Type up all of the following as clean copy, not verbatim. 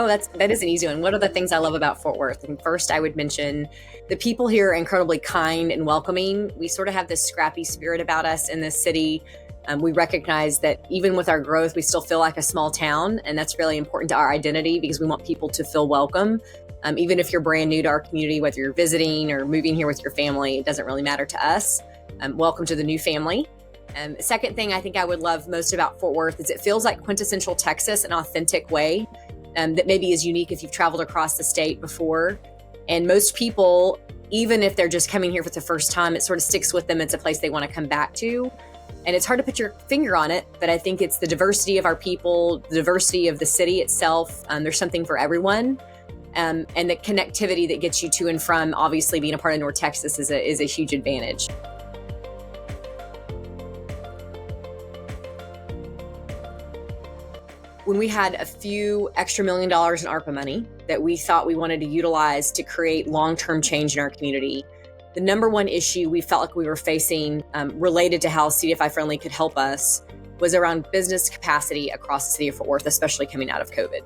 Oh, that is an easy one. What are the things I love about Fort Worth? And first, I would mention the people here are incredibly kind and welcoming. We sort of have this scrappy spirit about us in this city. We recognize that even with our growth, we still feel like a small town, and that's really important to our identity because we want people to feel welcome. Even if you're brand new to our community, whether you're visiting or moving here with your family, it doesn't really matter to us. Welcome to the new family. Second thing I think I would love most about Fort Worth is it feels like quintessential Texas, an authentic way. That maybe is unique if you've traveled across the state before. And most people, even if they're just coming here for the first time, it sort of sticks with them. It's a place they want to come back to. And it's hard to put your finger on it, but I think it's the diversity of our people, the diversity of the city itself. There's something for everyone. And the connectivity that gets you to and from, obviously being a part of North Texas is a huge advantage. When we had a few extra $1 million in ARPA money that we thought we wanted to utilize to create long-term change in our community, the number one issue we felt like we were facing related to how CDFI Friendly could help us was around business capacity across the city of Fort Worth, especially coming out of COVID.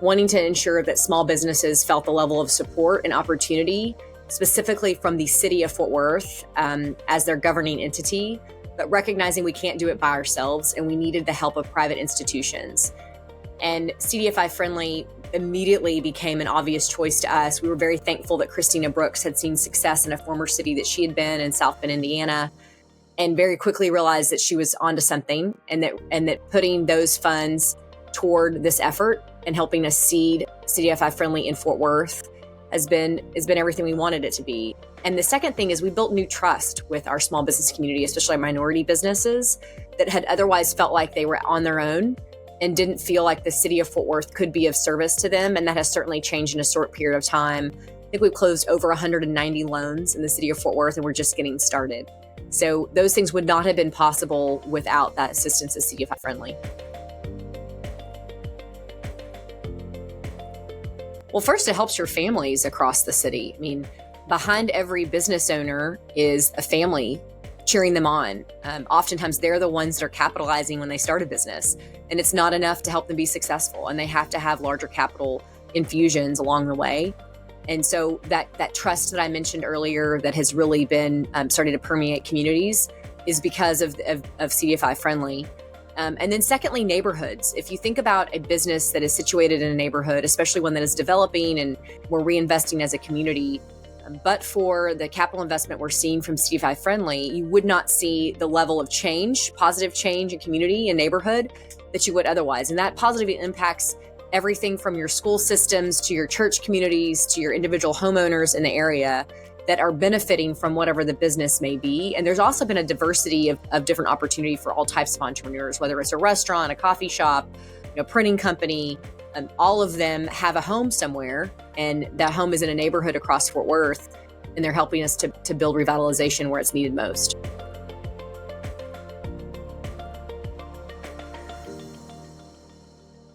Wanting to ensure that small businesses felt the level of support and opportunity, specifically from the city of Fort Worth as their governing entity, but recognizing we can't do it by ourselves and we needed the help of private institutions. And CDFI Friendly immediately became an obvious choice to us. We were very thankful that Christina Brooks had seen success in a former city that she had been in South Bend, Indiana, and very quickly realized that she was onto something and that putting those funds toward this effort and helping us seed CDFI Friendly in Fort Worth has been everything we wanted it to be. And the second thing is we built new trust with our small business community, especially our minority businesses that had otherwise felt like they were on their own and didn't feel like the city of Fort Worth could be of service to them. And that has certainly changed in a short period of time. I think we've closed over 190 loans in the city of Fort Worth, and we're just getting started. So those things would not have been possible without that assistance of CDFI Friendly. Well, first, it helps your families across the city. I mean, behind every business owner is a family cheering them on. Oftentimes, they're the ones that are capitalizing when they start a business, and it's not enough to help them be successful, and they have to have larger capital infusions along the way. And so that trust that I mentioned earlier that has really been starting to permeate communities is because of CDFI Friendly. And then secondly, neighborhoods. If you think about a business that is situated in a neighborhood, especially one that is developing and we're reinvesting as a community, but for the capital investment we're seeing from CDFI Friendly, you would not see the level of change, positive change in community and neighborhood that you would otherwise. And that positively impacts everything from your school systems to your church communities to your individual homeowners in the area that are benefiting from whatever the business may be. And there's also been a diversity of different opportunity for all types of entrepreneurs, whether it's a restaurant, a coffee shop, printing company. All of them have a home somewhere, and that home is in a neighborhood across Fort Worth, and they're helping us to build revitalization where it's needed most.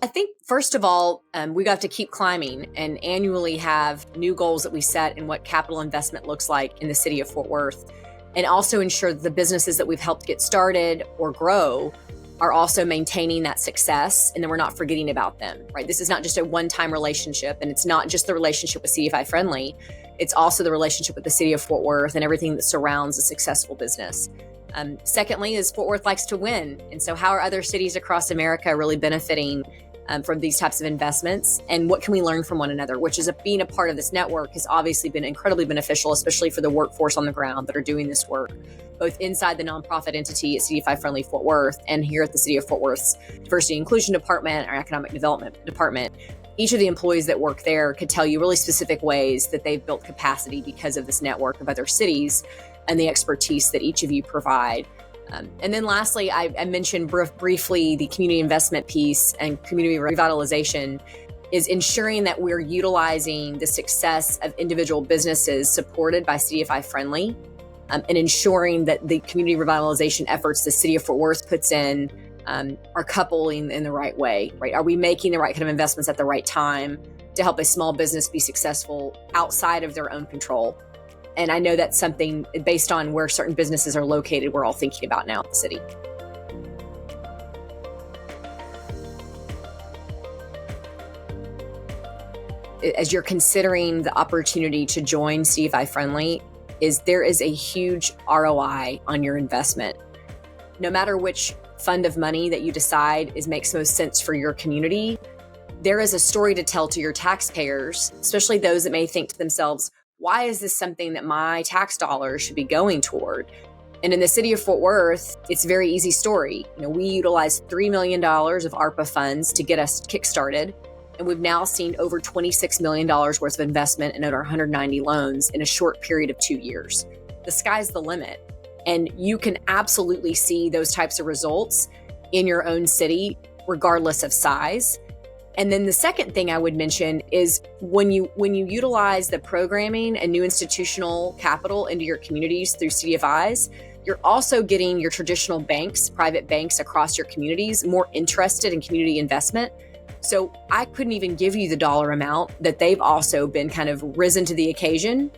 I think, first of all, we got to keep climbing and annually have new goals that we set and what capital investment looks like in the city of Fort Worth, and also ensure that the businesses that we've helped get started or grow are also maintaining that success, and then we're not forgetting about them, right? This is not just a one-time relationship, and it's not just the relationship with CDFI Friendly. It's also the relationship with the city of Fort Worth and everything that surrounds a successful business. Secondly is Fort Worth likes to win. And so how are other cities across America really benefiting from these types of investments, and what can we learn from one another, which is being a part of this network has obviously been incredibly beneficial, especially for the workforce on the ground that are doing this work, both inside the nonprofit entity at CDFI Friendly Fort Worth and here at the City of Fort Worth's Diversity and Inclusion Department or Economic Development Department. Each of the employees that work there could tell you really specific ways that they've built capacity because of this network of other cities and the expertise that each of you provide. And then lastly, I mentioned briefly the community investment piece and community revitalization is ensuring that we're utilizing the success of individual businesses supported by CDFI Friendly and ensuring that the community revitalization efforts the city of Fort Worth puts in are coupling in the right way, right? Are we making the right kind of investments at the right time to help a small business be successful outside of their own control? And I know that's something based on where certain businesses are located, we're all thinking about now at the city. as you're considering the opportunity to join CDFI Friendly is there is a huge ROI on your investment. No matter which fund of money that you decide makes most sense for your community, there is a story to tell to your taxpayers, especially those that may think to themselves, why is this something that my tax dollars should be going toward? And in the city of Fort Worth, it's a very easy story. We utilized $3 million of ARPA funds to get us kickstarted. And we've now seen over $26 million worth of investment and over 190 loans in a short period of 2 years. The sky's the limit. And you can absolutely see those types of results in your own city, regardless of size. And then the second thing I would mention is when you utilize the programming and new institutional capital into your communities through CDFIs, you're also getting your traditional banks, private banks across your communities more interested in community investment. So I couldn't even give you the dollar amount that they've also been kind of risen to the occasion.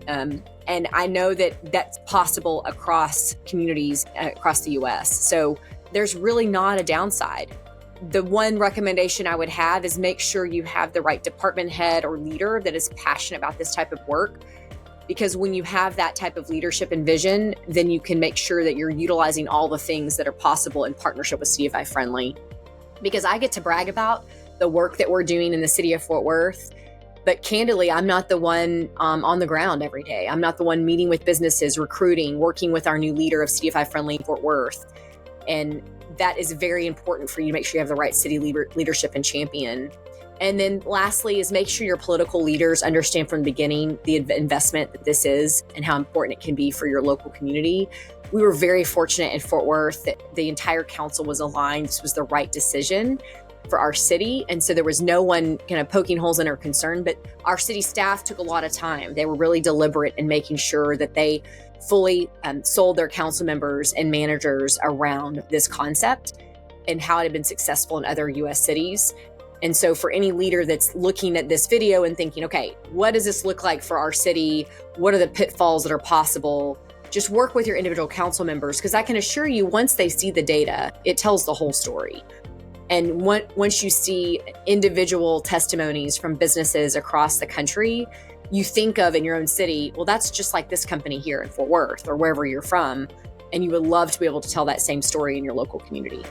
And I know that that's possible across communities across the US. So there's really not a downside. The one recommendation I would have is make sure you have the right department head or leader that is passionate about this type of work. Because when you have that type of leadership and vision, then you can make sure that you're utilizing all the things that are possible in partnership with CDFI Friendly. Because I get to brag about the work that we're doing in the city of Fort Worth, but candidly, I'm not the one on the ground every day. I'm not the one meeting with businesses, recruiting, working with our new leader of CDFI Friendly Fort Worth. And that is very important for you to make sure you have the right city leadership and champion. And then lastly is make sure your political leaders understand from the beginning the investment that this is and how important it can be for your local community. We were very fortunate in Fort Worth that the entire council was aligned. This was the right decision for our city. And so there was no one kind of poking holes in our concern, but our city staff took a lot of time. They were really deliberate in making sure that they fully sold their council members and managers around this concept and how it had been successful in other US cities. And so for any leader that's looking at this video and thinking, okay, what does this look like for our city? What are the pitfalls that are possible? Just work with your individual council members, because I can assure you, once they see the data, it tells the whole story. And once you see individual testimonies from businesses across the country, you think of in your own city, well, that's just like this company here in Fort Worth or wherever you're from. And you would love to be able to tell that same story in your local community.